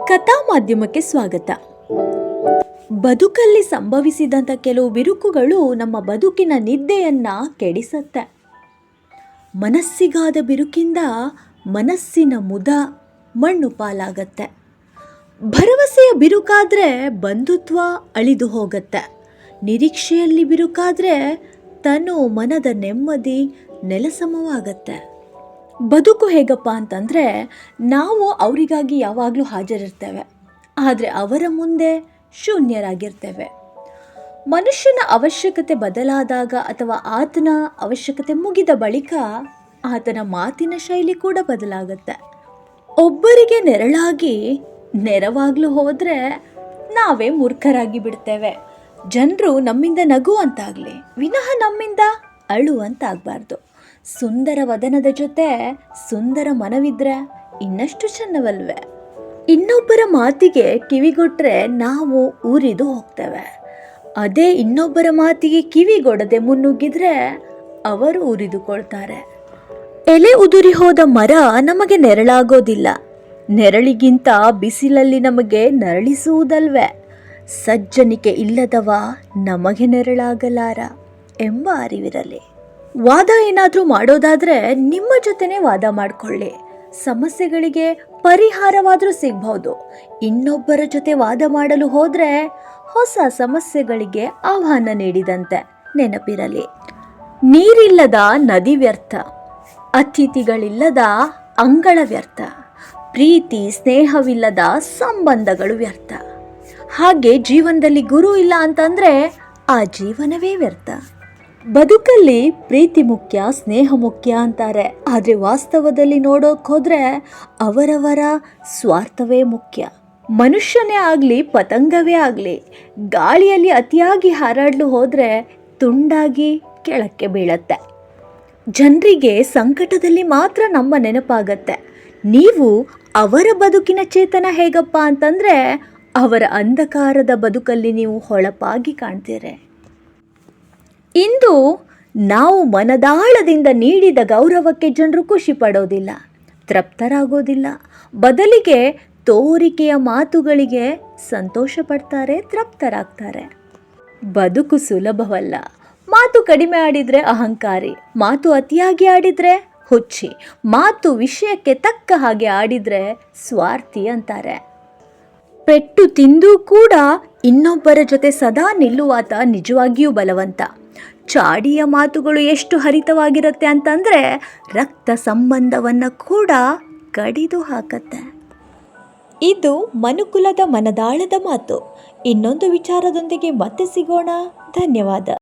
ಕಥಾ ಮಾಧ್ಯಮಕ್ಕೆ ಸ್ವಾಗತ. ಬದುಕಲ್ಲಿ ಸಂಭವಿಸಿದಂಥ ಕೆಲವು ಬಿರುಕುಗಳು ನಮ್ಮ ಬದುಕಿನ ನಿದ್ದೆಯನ್ನ ಕೆಡಿಸತ್ತೆ. ಮನಸ್ಸಿಗಾದ ಬಿರುಕಿಂದ ಮನಸ್ಸಿನ ಮುದ ಮಣ್ಣು ಪಾಲಾಗತ್ತೆ. ಭರವಸೆಯ ಬಿರುಕಾದ್ರೆ ಬಂಧುತ್ವ ಅಳಿದು ಹೋಗತ್ತೆ. ನಿರೀಕ್ಷೆಯಲ್ಲಿ ಬಿರುಕಾದ್ರೆ ತನು ಮನದ ನೆಮ್ಮದಿ ನೆಲಸಮವಾಗತ್ತೆ. ಬದುಕು ಹೇಗಪ್ಪ ಅಂತಂದರೆ, ನಾವು ಅವರಿಗಾಗಿ ಯಾವಾಗಲೂ ಹಾಜರಿರ್ತೇವೆ, ಆದರೆ ಅವರ ಮುಂದೆ ಶೂನ್ಯರಾಗಿರ್ತೇವೆ. ಮನುಷ್ಯನ ಅವಶ್ಯಕತೆ ಬದಲಾದಾಗ ಅಥವಾ ಆತನ ಅವಶ್ಯಕತೆ ಮುಗಿದ ಬಳಿಕ ಆತನ ಮಾತಿನ ಶೈಲಿ ಕೂಡ ಬದಲಾಗುತ್ತೆ. ಒಬ್ಬರಿಗೆ ನೆರಳಾಗಿ ನೆರವಾಗ್ಲು ಹೋದರೆ ನಾವೇ ಮೂರ್ಖರಾಗಿ ಬಿಡ್ತೇವೆ. ಜನರು ನಮ್ಮಿಂದ ನಗುವಂತಾಗಲಿ ವಿನಃ ನಮ್ಮಿಂದ ಅಳುವಂತಾಗಬಾರ್ದು. ಸುಂದರ ವದನದ ಜೊತೆ ಸುಂದರ ಮನವಿದ್ರೆ ಇನ್ನಷ್ಟು ಚೆನ್ನವಲ್ವೇ. ಇನ್ನೊಬ್ಬರ ಮಾತಿಗೆ ಕಿವಿಗೊಟ್ರೆ ನಾವು ಊರಿದು ಹೋಗ್ತೇವೆ. ಅದೇ ಇನ್ನೊಬ್ಬರ ಮಾತಿಗೆ ಕಿವಿಗೊಡದೆ ಮುನ್ನುಗ್ಗಿದ್ರೆ ಅವರು ಉರಿದುಕೊಳ್ತಾರೆ. ಎಲೆ ಉದುರಿ ಹೋದ ಮರ ನಮಗೆ ನೆರಳಾಗೋದಿಲ್ಲ, ನೆರಳಿಗಿಂತ ಬಿಸಿಲಲ್ಲಿ ನಮಗೆ ನರಳಿಸುವುದಲ್ವೇ. ಸಜ್ಜನಿಕೆ ಇಲ್ಲದವ ನಮಗೆ ನೆರಳಾಗಲಾರ ಎಂಬ ಅರಿವಿರಲಿ. ವಾದ ಏನಾದರೂ ಮಾಡೋದಾದರೆ ನಿಮ್ಮ ಜೊತೆನೇ ವಾದ ಮಾಡಿಕೊಳ್ಳಿ. ಸಮಸ್ಯೆಗಳಿಗೆ ಪರಿಹಾರವಾದರೂ ಸಿಗ್ಬಹುದು. ಇನ್ನೊಬ್ಬರ ಜೊತೆ ವಾದ ಮಾಡಲು ಹೋದರೆ ಹೊಸ ಸಮಸ್ಯೆಗಳಿಗೆ ಆಹ್ವಾನ ನೀಡಿದಂತೆ ನೆನಪಿರಲಿ. ನೀರಿಲ್ಲದ ನದಿ ವ್ಯರ್ಥ, ಅತಿಥಿಗಳಿಲ್ಲದ ಅಂಗಳ ವ್ಯರ್ಥ, ಪ್ರೀತಿ ಸ್ನೇಹವಿಲ್ಲದ ಸಂಬಂಧಗಳು ವ್ಯರ್ಥ. ಹಾಗೆ ಜೀವನದಲ್ಲಿ ಗುರು ಇಲ್ಲ ಅಂತಂದರೆ ಆ ಜೀವನವೇ ವ್ಯರ್ಥ. ಬದುಕಲ್ಲಿ ಪ್ರೀತಿ ಮುಖ್ಯ, ಸ್ನೇಹ ಮುಖ್ಯ ಅಂತಾರೆ, ಆದರೆ ವಾಸ್ತವದಲ್ಲಿ ನೋಡೋಕೆ ಹೋದರೆ ಅವರವರ ಸ್ವಾರ್ಥವೇ ಮುಖ್ಯ. ಮನುಷ್ಯನೇ ಆಗಲಿ ಪತಂಗವೇ ಆಗಲಿ ಗಾಳಿಯಲ್ಲಿ ಅತಿಯಾಗಿ ಹಾರಾಡಲು ಹೋದರೆ ತುಂಡಾಗಿ ಕೆಳಕ್ಕೆ ಬೀಳತ್ತೆ. ಜನರಿಗೆ ಸಂಕಟದಲ್ಲಿ ಮಾತ್ರ ನಮ್ಮ ನೆನಪಾಗತ್ತೆ. ನೀವು ಅವರ ಬದುಕಿನ ಚೇತನ ಹೇಗಪ್ಪ ಅಂತಂದರೆ ಅವರ ಅಂಧಕಾರದ ಬದುಕಲ್ಲಿ ನೀವು ಹೊಳಪಾಗಿ ಕಾಣ್ತೀರಿ. ಇಂದು ನಾವು ಮನದಾಳದಿಂದ ನೀಡಿದ ಗೌರವಕ್ಕೆ ಜನರು ಖುಷಿ ಪಡೋದಿಲ್ಲ, ತೃಪ್ತರಾಗೋದಿಲ್ಲ. ಬದಲಿಗೆ ತೋರಿಕೆಯ ಮಾತುಗಳಿಗೆ ಸಂತೋಷ ಪಡ್ತಾರೆ, ತೃಪ್ತರಾಗ್ತಾರೆ. ಬದುಕು ಸುಲಭವಲ್ಲ. ಮಾತು ಕಡಿಮೆ ಆಡಿದರೆ ಅಹಂಕಾರಿ, ಮಾತು ಅತಿಯಾಗಿ ಆಡಿದರೆ ಹುಚ್ಚಿ, ಮಾತು ವಿಷಯಕ್ಕೆ ತಕ್ಕ ಹಾಗೆ ಆಡಿದರೆ ಸ್ವಾರ್ಥಿ ಅಂತಾರೆ. ಪೆಟ್ಟು ತಿಂದು ಕೂಡ ಇನ್ನೊಬ್ಬರ ಜೊತೆ ಸದಾ ನಿಲ್ಲುವಾತ ನಿಜವಾಗಿಯೂ ಬಲವಂತ. ಚಾಡಿಯ ಮಾತುಗಳು ಎಷ್ಟು ಹರಿತವಾಗಿರುತ್ತೆ ಅಂತಂದರೆ ರಕ್ತ ಸಂಬಂಧವನ್ನು ಕೂಡ ಕಡಿದು ಹಾಕತ್ತೆ. ಇದು ಮನುಕುಲದ ಮನದಾಳದ ಮಾತು. ಇನ್ನೊಂದು ವಿಚಾರದೊಂದಿಗೆ ಮತ್ತೆ ಸಿಗೋಣ. ಧನ್ಯವಾದ.